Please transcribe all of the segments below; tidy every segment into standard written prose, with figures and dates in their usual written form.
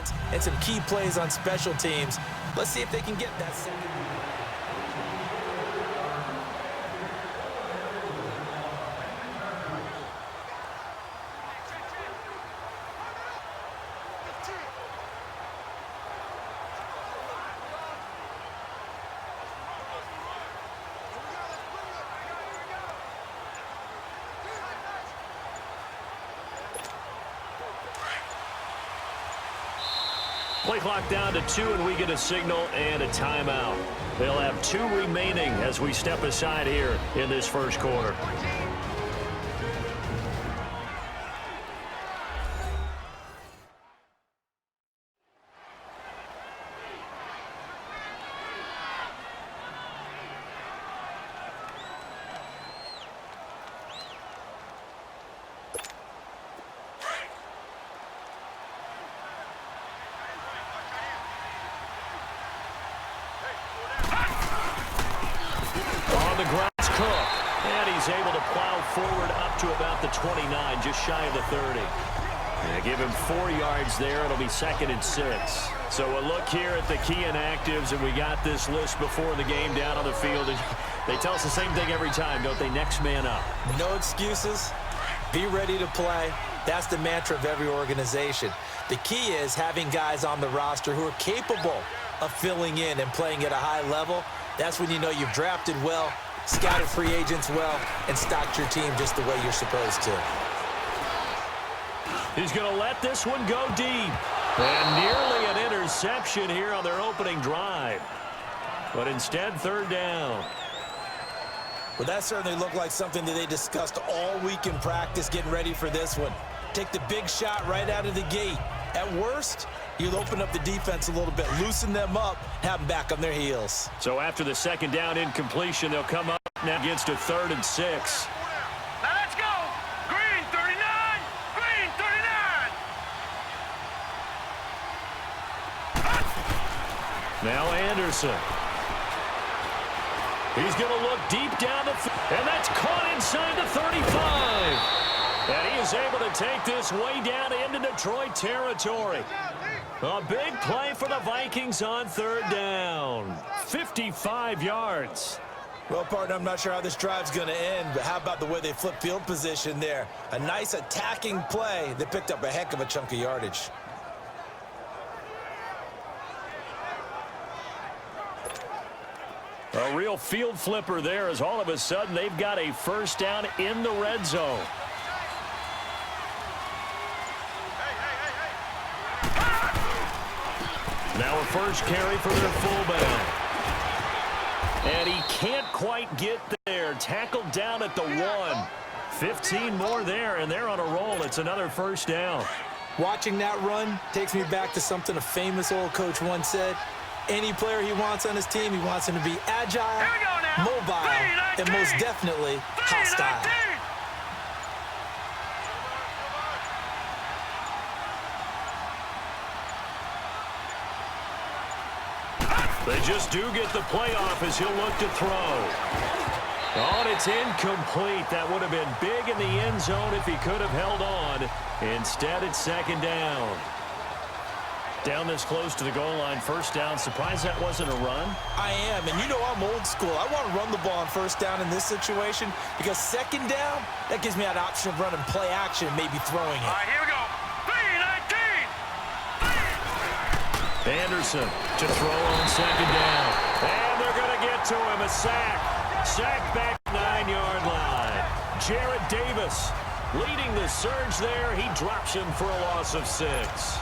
points and some key plays on special teams. Let's see if they can get that second. Play clock down to 2, and we get a signal and a timeout. They'll have 2 remaining as we step aside here in this first quarter. Able to plow forward up to about the 29, just shy of the 30. Yeah, give him 4 yards there. It'll be 2nd and 6. So a look here at the key inactives, and we got this list before the game down on the field. And they tell us the same thing every time, don't they? Next man up. No excuses. Be ready to play. That's the mantra of every organization. The key is having guys on the roster who are capable of filling in and playing at a high level. That's when you know you've drafted well, scouted free agents well, and stocked your team just the way you're supposed to. He's going to let this one go deep. And nearly an interception here on their opening drive. But instead, 3rd down. Well, that certainly looked like something that they discussed all week in practice getting ready for this one. Take the big shot right out of the gate. At worst, you'll open up the defense a little bit, loosen them up, have them back on their heels. So after the 2nd down incompletion, they'll come up now against a 3rd and 6. Now let's go. Green 39. Green 39. Now Anderson. He's going to look deep down the field, and that's caught inside the 35. And he is able to take this way down into Detroit territory. A big play for the Vikings on 3rd down. 55 yards. Well, partner, I'm not sure how this drive's going to end, but how about the way they flip field position there? A nice attacking play that picked up a heck of a chunk of yardage. A real field flipper there, as all of a sudden they've got a 1st down in the red zone. Now a 1st carry for their fullback. And he can't quite get there. Tackled down at the 1. 15 more there, and they're on a roll. It's another 1st down. Watching that run takes me back to something a famous old coach once said. Any player he wants on his team, he wants him to be agile, mobile, and most definitely hostile. They just do get the playoff as he'll look to throw. Oh, and it's incomplete. That would have been big in the end zone if he could have held on. Instead, it's 2nd down. Down this close to the goal line, 1st down. Surprised that wasn't a run? I am, and you know I'm old school. I want to run the ball on 1st down in this situation because 2nd down, that gives me an option of running play action, maybe throwing it. All right, here we go. 3-19. Anderson to throw on 2nd down. And they're going to get to him. A sack. Sack back 9-yard line. Jarrett Davis leading the surge there. He drops him for a loss of 6.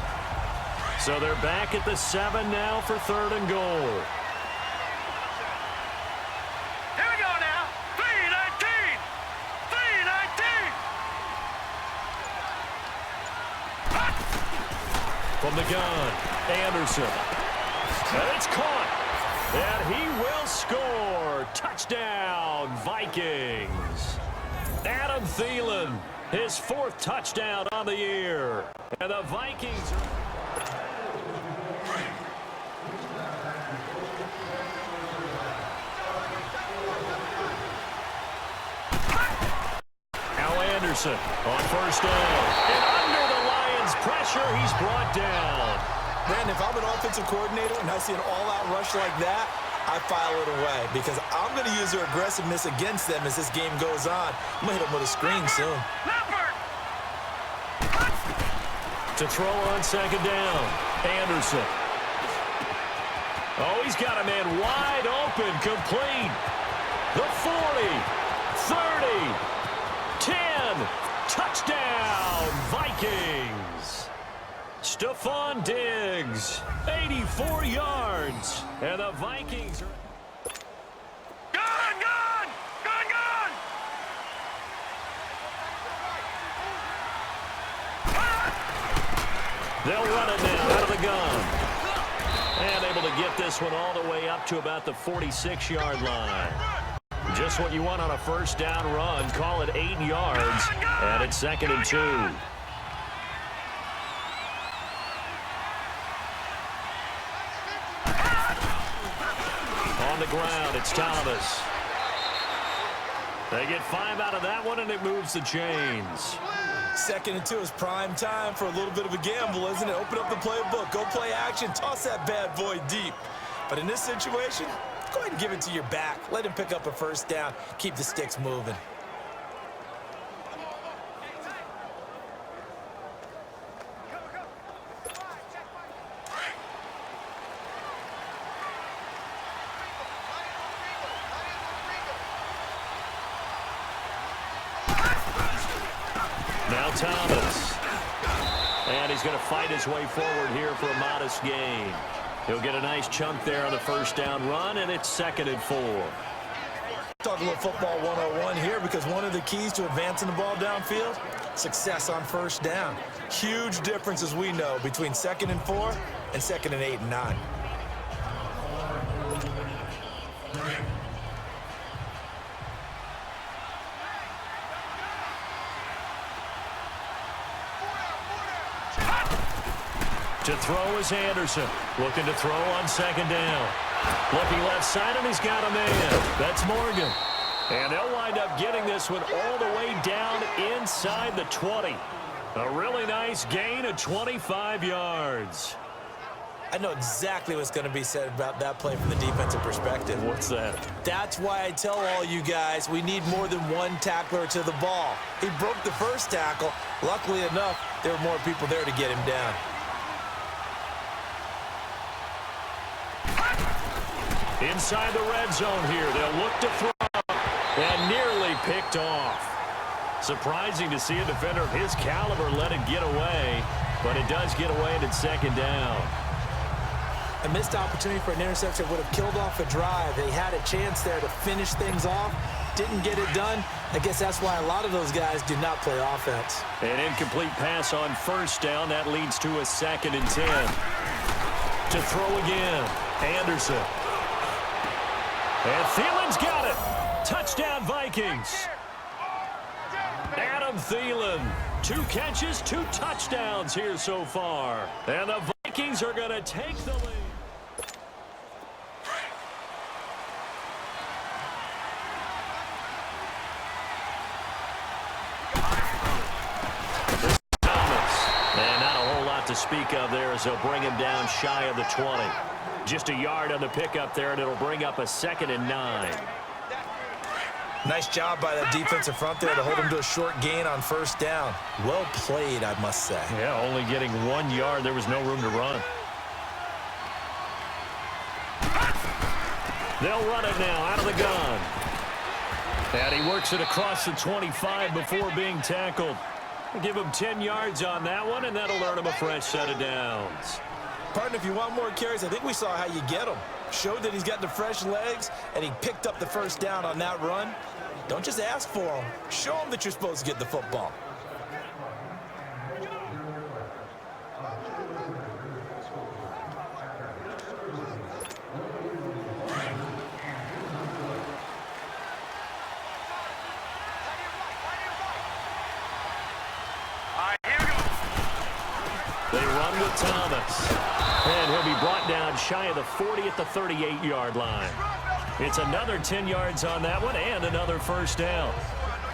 So they're back at the 7 now for 3rd and goal. Here we go now. 3-19. 3-19. From the gun, Anderson. And it's caught. And he will score. Touchdown, Vikings. Adam Thielen, his 4th touchdown on the year. And the Vikings are... Anderson on 1st down. And under the Lions' pressure, he's brought down. Brandon, if I'm an offensive coordinator and I see an all-out rush like that, I file it away because I'm going to use their aggressiveness against them as this game goes on. I'm going to hit them with a screen soon. To throw on second down, Anderson. Oh, he's got a man wide open, complete. The 40, 30, 10, touchdown, Vikings. Stephon Diggs, 84 yards, and the Vikings are... Gun! They'll run it now out of the gun. And able to get this one all the way up to about the 46-yard line. Just what you want on a first down run. Call it 8 yards, and it's 2nd and 2. On the ground, it's Thomas. They get 5 out of that one, and it moves the chains. 2nd and 2 is prime time for a little bit of a gamble, isn't it? Open up the playbook, go play action, toss that bad boy deep. But in this situation, go ahead and give it to your back. Let him pick up a first down. Keep the sticks moving. Now Thomas. And he's going to fight his way forward here for a modest gain. He'll get a nice chunk there on the first down run, and it's 2nd and 4. Talk a little football 101 here because one of the keys to advancing the ball downfield, success on first down. Huge difference, as we know, between 2nd and 4 and 2nd and 8 and 9. To throw is Anderson. Looking to throw on second down. Looking left side, and he's got a man. That's Morgan. And they'll wind up getting this one all the way down inside the 20. A really nice gain of 25 yards. I know exactly what's going to be said about that play from the defensive perspective. What's that? That's why I tell all you guys we need more than one tackler to the ball. He broke the first tackle. Luckily enough, there were more people there to get him down. Inside the red zone here, they'll look to throw and nearly picked off. Surprising to see a defender of his caliber let it get away, but it does get away and it's 2nd down. A missed opportunity for an interception would have killed off a drive. They had a chance there to finish things off, didn't get it done. I guess that's why a lot of those guys do not play offense. An incomplete pass on first down. That leads to a 2nd and 10. To throw again, Anderson. And Thielen's got it. Touchdown, Vikings. Adam Thielen. 2 catches, 2 touchdowns here so far. And the Vikings are going to take the lead. And not a whole lot to speak of there as they'll bring him down shy of the 20. Just a yard on the pickup there, and it'll bring up a 2nd and 9. Nice job by that defensive front there to hold him to a short gain on first down. Well played, I must say. Yeah, only getting 1 yard. There was no room to run. They'll run it now out of the gun. And he works it across the 25 before being tackled. Give him 10 yards on that one, and that'll earn him a fresh set of downs. Partner, if you want more carries, I think we saw how you get him. Showed that he's got the fresh legs, and he picked up the first down on that run. Don't just ask for him. Show him that you're supposed to get the football. They run with Thomas. And he'll be brought down shy of the 40 at the 38-yard line. It's another 10 yards on that one and another first down.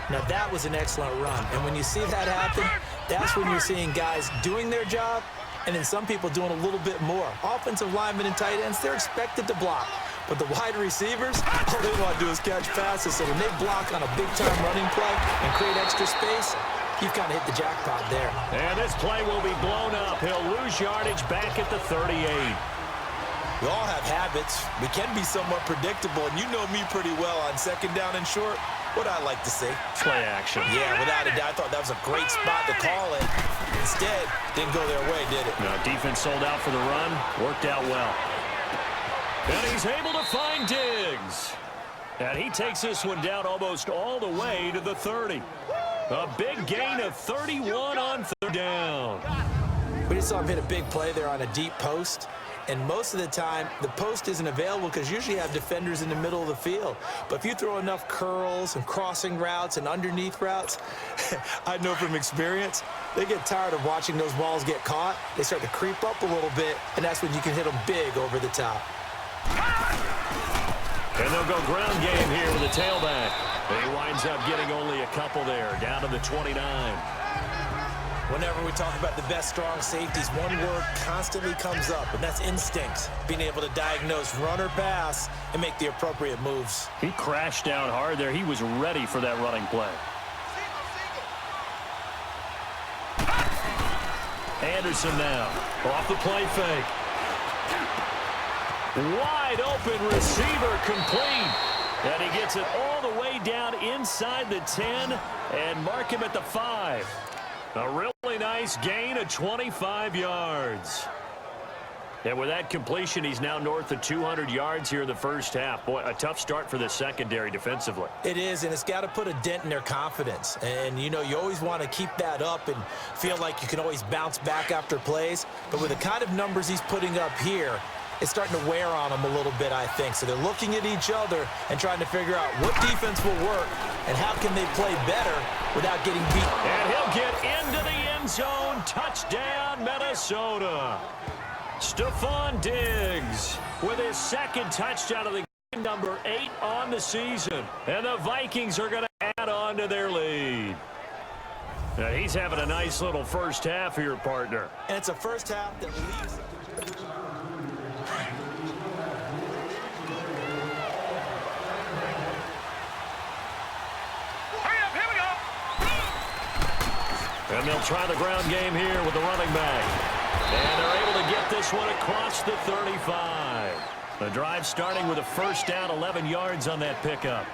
Now, that was an excellent run. And when you see that happen, that's when you're seeing guys doing their job and then some people doing a little bit more. Offensive linemen and tight ends, they're expected to block. But the wide receivers, all they want to do is catch passes. So when they block on a big-time running play and create extra space, you've kind of hit the jackpot there. And this play will be blown up. He'll lose yardage back at the 38. We all have habits. We can be somewhat predictable, and you know me pretty well on second down and short. What I like to say. Play action. Yeah, without a doubt. I thought that was a great spot to call it. Instead, didn't go their way, did it? No, defense sold out for the run. Worked out well. And he's able to find Diggs. And he takes this one down almost all the way to the 30. A big gain of 31 on third down. We just saw him hit a big play there on a deep post. And most of the time, the post isn't available because usually you have defenders in the middle of the field. But if you throw enough curls and crossing routes and underneath routes, I know from experience, they get tired of watching those balls get caught. They start to creep up a little bit, and that's when you can hit them big over the top. And they'll go ground game here with the tailback. He winds up getting only a couple there, down to the 29. Whenever we talk about the best strong safeties, one word constantly comes up, and that's instinct. Being able to diagnose run or pass and make the appropriate moves. He crashed down hard there. He was ready for that running play. Anderson now off the play fake. Wide open receiver complete. And he gets it all the way down inside the 10 and mark him at the 5. A really nice gain of 25 yards. And with that completion, he's now north of 200 yards here in the first half. Boy, a tough start for the secondary defensively. It is, and it's got to put a dent in their confidence. And, you know, you always want to keep that up and feel like you can always bounce back after plays. But with the kind of numbers he's putting up here, it's starting to wear on them a little bit, I think. So they're looking at each other and trying to figure out what defense will work and how can they play better without getting beat. And he'll get into the end zone. Touchdown, Minnesota. Stephon Diggs with his second touchdown of the game, number 8 on the season. And the Vikings are going to add on to their lead. Now he's having a nice little first half here, partner. And it's a first half that leaves. And they'll try the ground game here with the running back. And they're able to get this one across the 35. The drive starting with a first down, 11 yards on that pickup.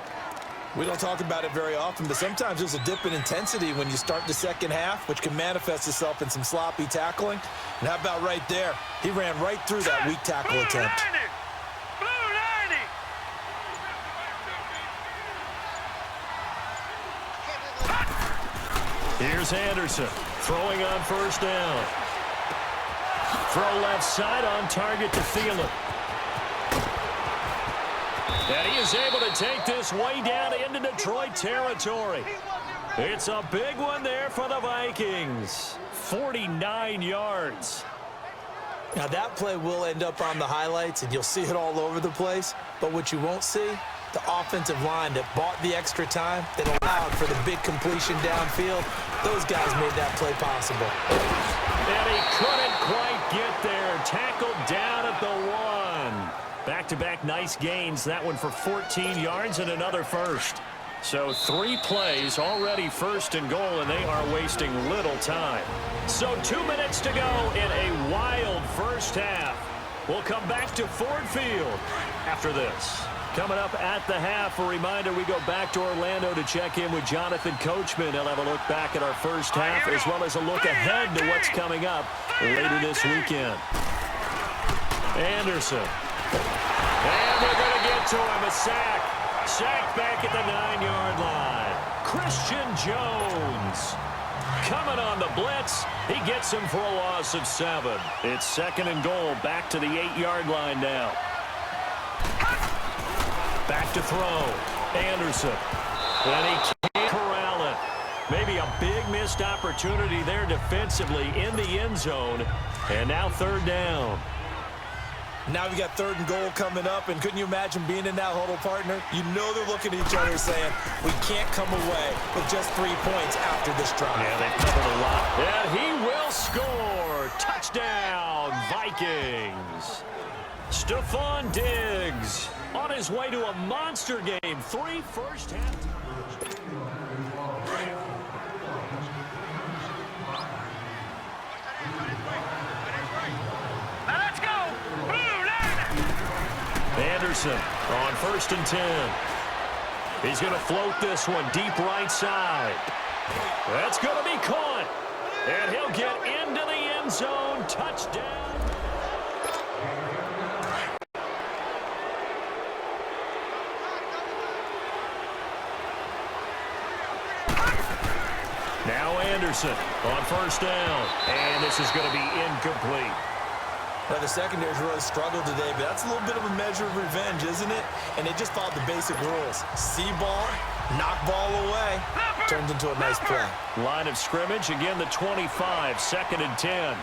We don't talk about it very often, but sometimes there's a dip in intensity when you start the second half, which can manifest itself in some sloppy tackling. And how about right there? He ran right through that weak tackle attempt. Here's Anderson throwing on first down. Throw left side on target to Thielen. And he is able to take this way down into Detroit territory. It's a big one there for the Vikings. 49 yards. Now that play will end up on the highlights, and you'll see it all over the place. But what you won't see, the offensive line that bought the extra time, that allowed for the big completion downfield, those guys made that play possible. And he couldn't quite get there. Tackled down at the 1. Back-to-back nice gains. That one for 14 yards and another first. So 3 plays already first and goal, and they are wasting little time. So 2 minutes to go in a wild first half. We'll come back to Ford Field after this. Coming up at the half, a reminder, we go back to Orlando to check in with Jonathan Coachman. He'll have a look back at our first half as well as a look ahead to what's coming up later this weekend. Anderson. And they're going to get to him. A sack. Sack back at the 9-yard line. Christian Jones coming on the blitz. He gets him for a loss of 7. It's second and goal. Back to the 8-yard line now. Back to throw. Anderson. And he can't corral it. Maybe a big missed opportunity there defensively in the end zone. And now third down. Now we got 3rd and goal coming up, and couldn't you imagine being in that huddle, partner? You know they're looking at each other saying, we can't come away with just 3 points after this drive. Yeah, they've covered a lot. And he will score. Touchdown, Vikings. Stephon Diggs on his way to a monster game. 3 first half. Anderson on 1st and 10. He's going to float this one deep right side. That's going to be caught. And he'll get into the end zone. Touchdown. Now Anderson on 1st down. And this is going to be incomplete. Now, the secondary's really struggled today, but that's a little bit of a measure of revenge, isn't it? And they just followed the basic rules. See ball, knock ball away. Turns into a nice play. Line of scrimmage, again the 25, 2nd and 10.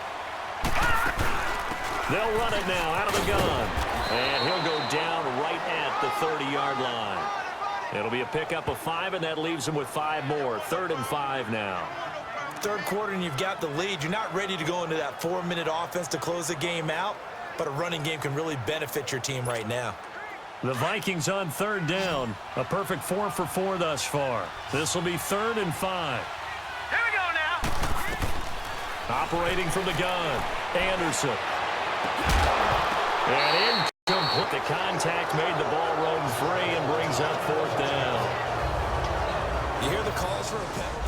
They'll run it now out of the gun. And he'll go down right at the 30-yard line. It'll be a pickup of 5, and that leaves him with 5 more. 3rd and 5 now. 3rd quarter and you've got the lead. You're not ready to go into that 4-minute offense to close the game out, but a running game can really benefit your team right now. The Vikings on 3rd down. A perfect 4 for 4 thus far. This will be 3rd and 5. Here we go now. Operating from the gun. Anderson. And incomplete. The contact made the ball roam free and brings up 4th down. You hear the calls for a penalty?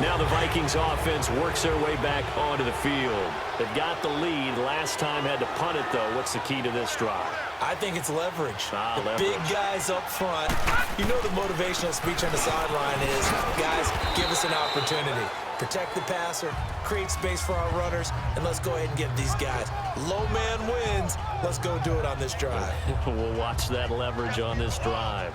Now the Vikings offense works their way back onto the field. They've got the lead. Last time had to punt it, though. What's the key to this drive? I think it's leverage. Leverage. Big guys up front. You know the motivational speech on the sideline is, guys, give us an opportunity. Protect the passer, create space for our runners, and let's go ahead and get these guys. Low man wins. Let's go do it on this drive. We'll watch that leverage on this drive.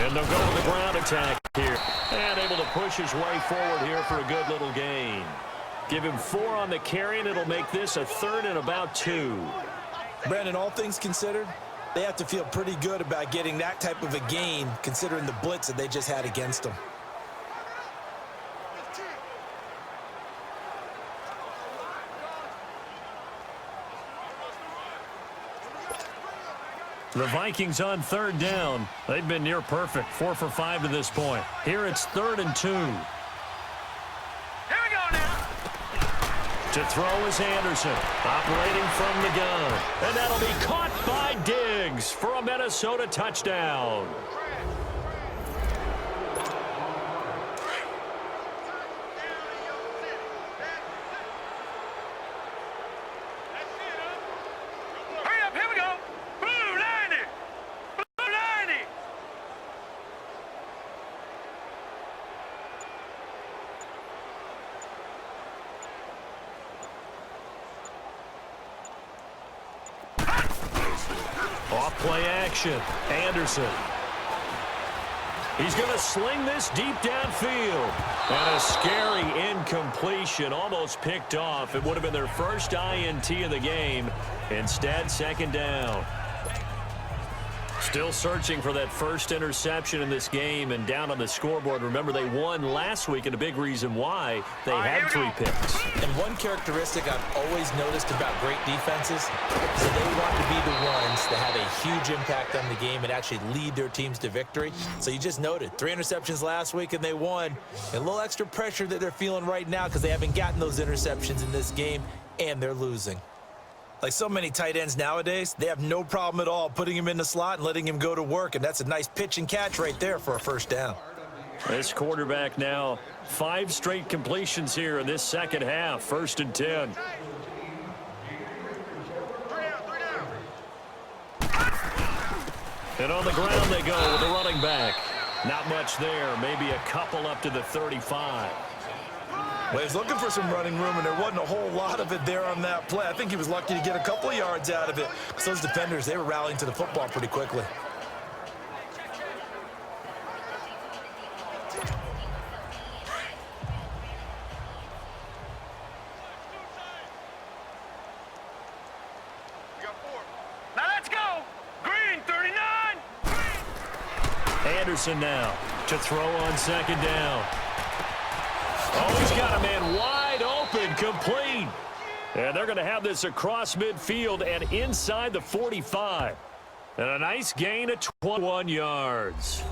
And they'll go to the ground attack here. And able to push his way forward here for a good little gain. Give him 4 on the carry, and it'll make this a 3rd and about 2. Brandon, all things considered, they have to feel pretty good about getting that type of a gain considering the blitz that they just had against them. The Vikings on 3rd down. They've been near perfect. 4 for 5 to this point. Here it's 3rd and 2. Here we go now. To throw is Anderson. Operating from the gun. And that'll be caught by Diggs for a Minnesota touchdown. Off-play action. Anderson. He's going to sling this deep downfield. And a scary incompletion, almost picked off. It would have been their first INT of the game. Instead, 2nd down. Still searching for that first interception in this game and down on the scoreboard. Remember, they won last week, and a big reason why they had 3 picks. And one characteristic I've always noticed about great defenses is that they want to be the ones that have a huge impact on the game and actually lead their teams to victory. So you just noted 3 interceptions last week, and they won. And a little extra pressure that they're feeling right now because they haven't gotten those interceptions in this game, and they're losing. Like so many tight ends nowadays, they have no problem at all putting him in the slot and letting him go to work, and that's a nice pitch and catch right there for a 1st down. This quarterback now, 5 straight completions here in this 2nd half. 1st and 10. And on the ground they go with the running back. Not much there, maybe a couple up to the 35. Well, he's looking for some running room, and there wasn't a whole lot of it there on that play. I think he was lucky to get a couple of yards out of it. Because those defenders, they were rallying to the football pretty quickly. Now let's go. Green, 39. Anderson now to throw on second down. Oh, he's got a man wide open, complete. And they're going to have this across midfield and inside the 45. And a nice gain of 21 yards.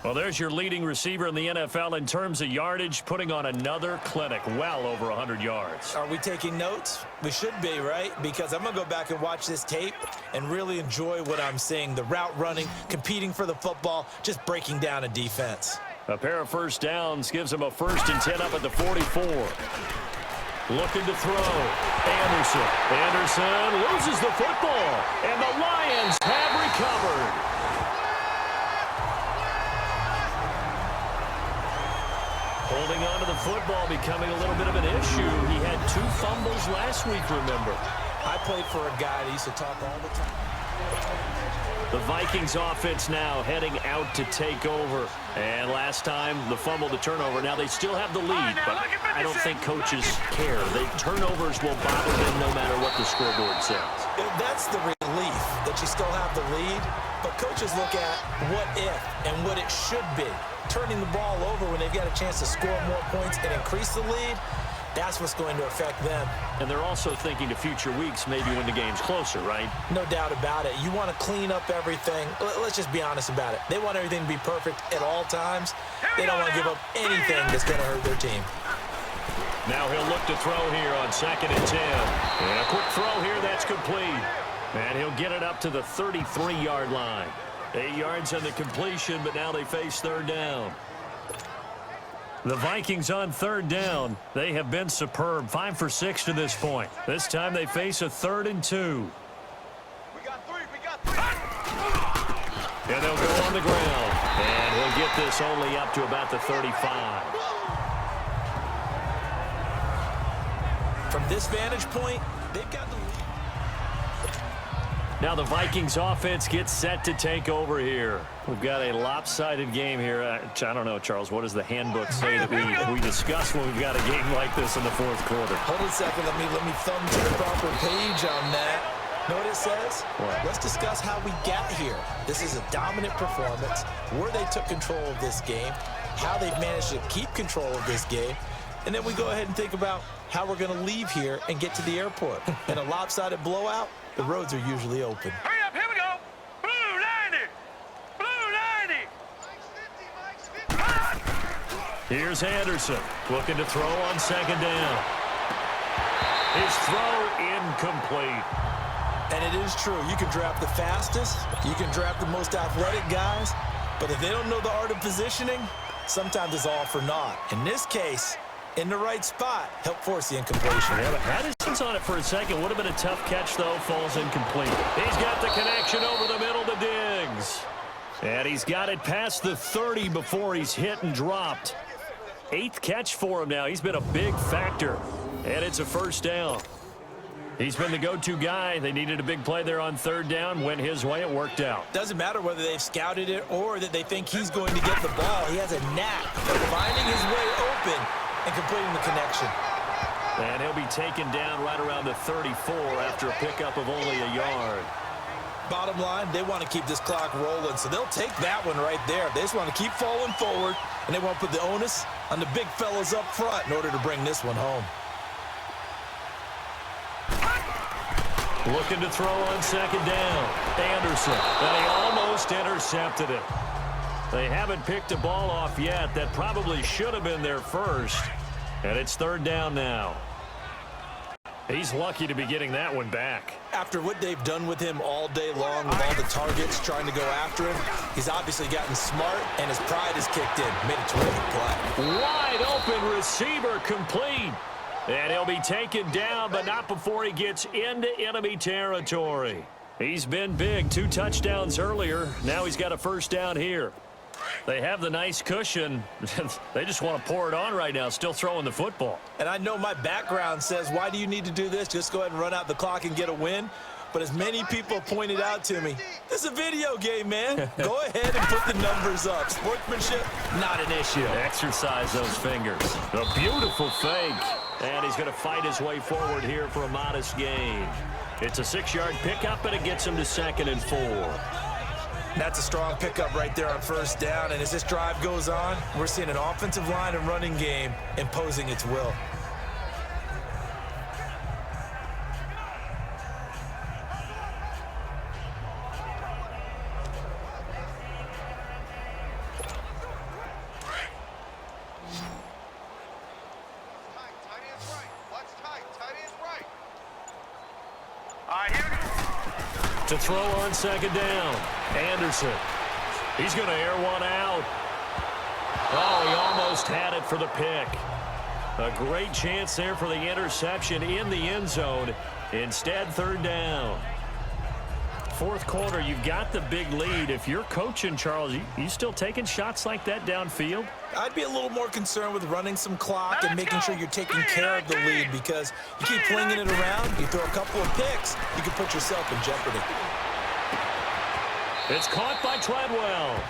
Well, there's your leading receiver in the NFL in terms of yardage, putting on another clinic, well over 100 yards. Are we taking notes? We should be, right? Because I'm going to go back and watch this tape and really enjoy what I'm seeing. The route running, competing for the football, just breaking down a defense. A pair of first downs gives him a 1st and 10 up at the 44. Looking to throw. Anderson. Anderson loses the football. And the Lions have recovered. Holding on to the football becoming a little bit of an issue. He had 2 fumbles last week, remember. I played for a guy that used to talk all the time. The Vikings offense now heading out to take over. And last time, the fumble to turnover. Now, they still have the lead, but I don't think coaches care. The turnovers will bother them no matter what the scoreboard says. That's the relief that you still have the lead, but coaches look at what if and what it should be. Turning the ball over when they've got a chance to score more points and increase the lead, that's what's going to affect them. And they're also thinking to future weeks, maybe when the game's closer, right? No doubt about it. You want to clean up everything. Let's just be honest about it. They want everything to be perfect at all times. They don't want to give up anything that's going to hurt their team. Now he'll look to throw here on 2nd and 10. And a quick throw here, that's complete. And he'll get it up to the 33-yard line. 8 yards on the completion, but now they face 3rd down. The Vikings on 3rd down. They have been superb. 5 for 6 to this point. This time they face a 3rd and 2. We got 3. And they'll go on the ground. And he'll get this only up to about the 35. From this vantage point, they've got the lead. Now the Vikings offense gets set to take over here. We've got a lopsided game here. I don't know, Charles, what does the handbook say that we discuss when we've got a game like this in the 4th quarter? Hold a second. Let me thumb to the proper page on that. Know what it says? What? Let's discuss how we got here. This is a dominant performance, where they took control of this game, how they've managed to keep control of this game, and then we go ahead and think about how we're going to leave here and get to the airport. In a lopsided blowout, the roads are usually open. Hurry up, here we go. Blue 90. Blue 90. Here's Anderson looking to throw on 2nd down. His throw incomplete. And it is true. You can draft the fastest. You can draft the most athletic guys. But if they don't know the art of positioning, sometimes it's all for naught. In this case, in the right spot, help force the incompletion. Yeah, but Addison's on it for a second. Would have been a tough catch, though. Falls incomplete. He's got the connection over the middle to Diggs. And he's got it past the 30 before he's hit and dropped. 8th catch for him now. He's been a big factor. And it's a 1st down. He's been the go-to guy. They needed a big play there on 3rd down. Went his way. It worked out. Doesn't matter whether they've scouted it or that they think he's going to get the ball. He has a knack of finding his way open and completing the connection. And he'll be taken down right around the 34 after a pickup of only a yard. Bottom line, they want to keep this clock rolling, so they'll take that one right there. They just want to keep falling forward, and they want to put the onus on the big fellas up front in order to bring this one home. Looking to throw on 2nd down. Anderson. And he almost intercepted it. They haven't picked a ball off yet. That probably should have been their first. And it's 3rd down now. He's lucky to be getting that one back. After what they've done with him all day long with all the targets trying to go after him, he's obviously gotten smart, and his pride has kicked in. Made a terrific play. Wide open receiver complete. And he'll be taken down, but not before he gets into enemy territory. He's been big. 2 touchdowns earlier. Now he's got a 1st down here. They have the nice cushion. They just want to pour it on right now, still throwing the football. And I know my background says, why do you need to do this? Just go ahead and run out the clock and get a win. But as many people pointed out to me, this is a video game, man. Go ahead and put the numbers up. Sportsmanship, not an issue. Exercise those fingers. A beautiful fake. And he's going to fight his way forward here for a modest gain. It's a 6-yard pickup, and it gets him to 2nd and 4. That's a strong pickup right there on first down. And as this drive goes on, we're seeing an offensive line and running game imposing its will. To throw on 2nd down. Anderson. He's going to air one out. Oh, he almost had it for the pick. A great chance there for the interception in the end zone. Instead, 3rd down. 4th quarter, you've got the big lead. If you're coaching, Charles, you still taking shots like that downfield? I'd be a little more concerned with running some clock and making sure you're taking care of the lead, because you keep flinging it around, you throw a couple of picks, you can put yourself in jeopardy. It's caught by Treadwell.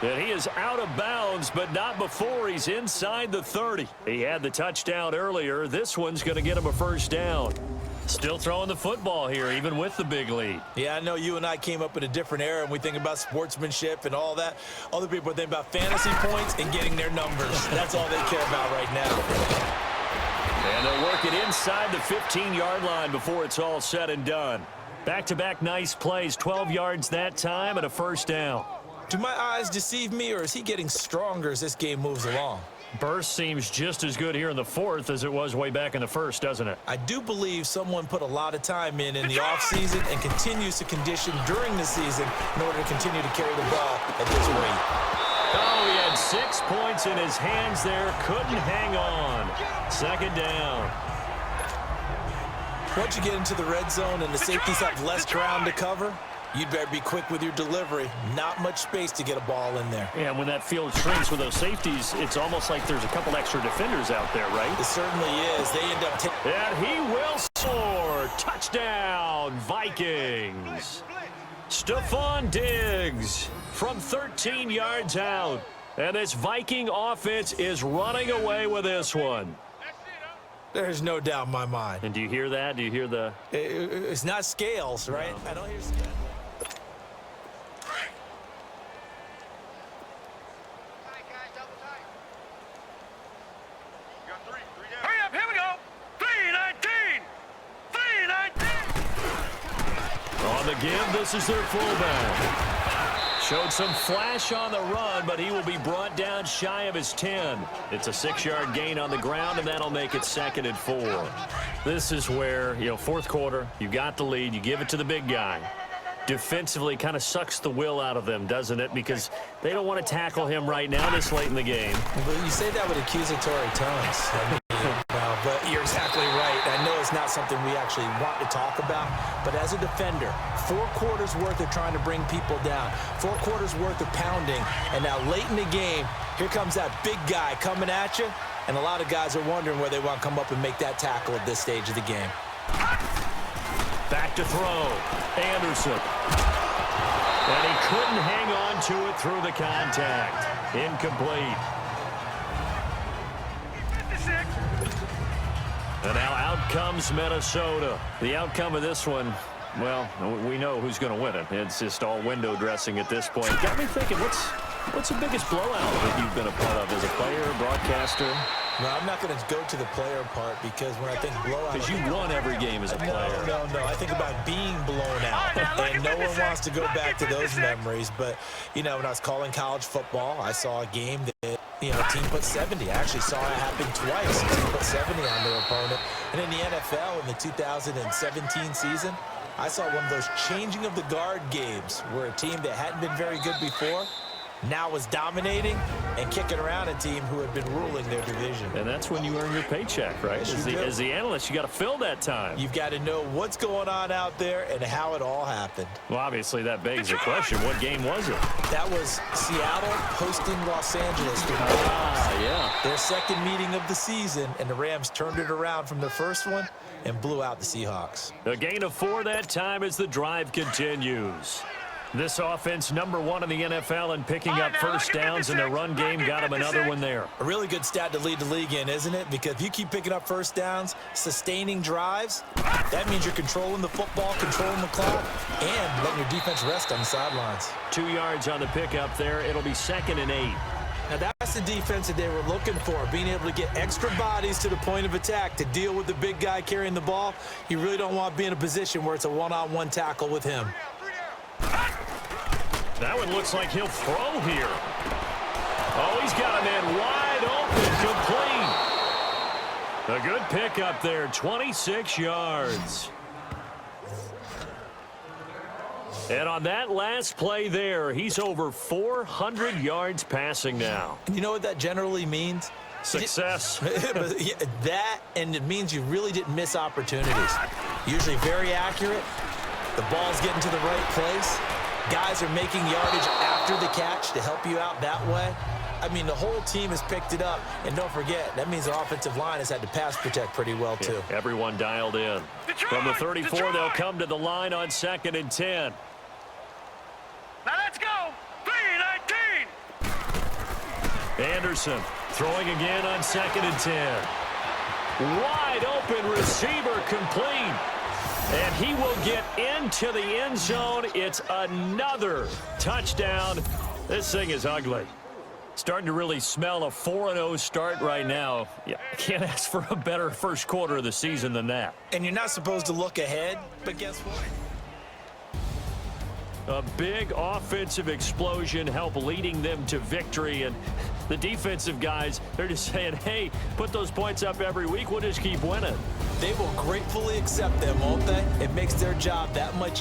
And he is out of bounds, but not before he's inside the 30. He had the touchdown earlier. This one's going to get him a 1st down. Still throwing the football here, even with the big lead. Yeah, I know you and I came up in a different era, and we think about sportsmanship and all that. Other people think about fantasy points and getting their numbers. That's all they care about right now. And they'll work it inside the 15-yard line before it's all said and done. Back-to-back nice plays, 12 yards that time, and a 1st down. Do my eyes deceive me, or is he getting stronger as this game moves along? Burst seems just as good here in the 4th as it was way back in the 1st, doesn't it? I do believe someone put a lot of time in the offseason and continues to condition during the season in order to continue to carry the ball at this rate. Oh, he had 6 points in his hands there. Couldn't hang on. 2nd down. Once you get into the red zone and the safeties have less ground to cover, you'd better be quick with your delivery. Not much space to get a ball in there. Yeah, when that field shrinks with those safeties, it's almost like there's a couple extra defenders out there, right? It certainly is. They end up taking... And he will score. Touchdown, Vikings. Stephon Diggs from 13 yards out. And this Viking offense is running away with this one. There's no doubt in my mind. And do you hear that? Do you hear the... It's not scales, right? No. I don't hear scales. Hurry up, here we go. 319. 319. On the give, this is their fullback. Showed some flash on the run, but he will be brought down shy of his 10. It's a 6-yard gain on the ground, and that'll make it 2nd and 4. This is where, 4th quarter, you got the lead, you give it to the big guy. Defensively kind of sucks the will out of them, doesn't it? Because they don't want to tackle him right now this late in the game. But you say that with accusatory tones. But you're exactly right. I know it's not something we actually want to talk about, but as a defender, 4 quarters worth of trying to bring people down, 4 quarters worth of pounding, and now late in the game, here comes that big guy coming at you, and a lot of guys are wondering where they want to come up and make that tackle at this stage of the game. Back to throw. Anderson. And he couldn't hang on to it through the contact. Incomplete. And now out comes Minnesota. The outcome of this one, well, we know who's going to win it. It's just all window dressing at this point. Got me thinking, what's the biggest blowout that you've been a part of as a player, broadcaster? No, I'm not going to go to the player part, because when I think blowout... Because you won every game as a player. No. I think about being blown out. And no one wants to go back to those memories. But, when I was calling college football, I saw a game that, a team put 70. I actually saw it happen twice. A team put 70 on their opponent. And in the NFL, in the 2017 season, I saw one of those changing of the guard games where a team that hadn't been very good before now was dominating, and kicking around a team who had been ruling their division. And that's when you earn your paycheck, right? As the analyst, you got to fill that time. You've got to know what's going on out there and how it all happened. Well, obviously, that begs the question, what game was it? That was Seattle hosting Los Angeles. Yeah. Their second meeting of the season, and the Rams turned it around from the first one and blew out the Seahawks. A gain of 4 that time as the drive continues. This offense #1 in the NFL in picking up first downs, and the run game got him another one there. A really good stat to lead the league in, isn't it? Because if you keep picking up first downs, sustaining drives, that means you're controlling the football, controlling the clock, and letting your defense rest on the sidelines. 2 yards on the pickup there. It'll be 2nd and 8. Now, that's the defense that they were looking for, being able to get extra bodies to the point of attack to deal with the big guy carrying the ball. You really don't want to be in a position where it's a one-on-one tackle with him. That one looks like he'll throw here. Oh, he's got a man wide open, complete. A good pickup there, 26 yards. And on that last play there, he's over 400 yards passing now. You know what that generally means? Success. That, and it means you really didn't miss opportunities. Usually very accurate. The ball's getting to the right place. Guys are making yardage after the catch to help you out that way. I mean, the whole team has picked it up. And don't forget, that means the offensive line has had to pass protect pretty well, too. Yeah, everyone dialed in. From the 34, they'll come to the line on 2nd and 10. Now let's go. 3-19. Anderson throwing again on 2nd and 10. Wide open receiver complete. And he will get into the end zone. It's another touchdown. This thing is ugly. Starting to really smell a 4-0 start right now. Yeah, can't ask for a better first quarter of the season than that. And you're not supposed to look ahead, but guess what? A big offensive explosion helped leading them to victory. And the defensive guys, they're just saying, hey, put those points up every week. We'll just keep winning. They will gratefully accept them, won't they? It makes their job that much easier.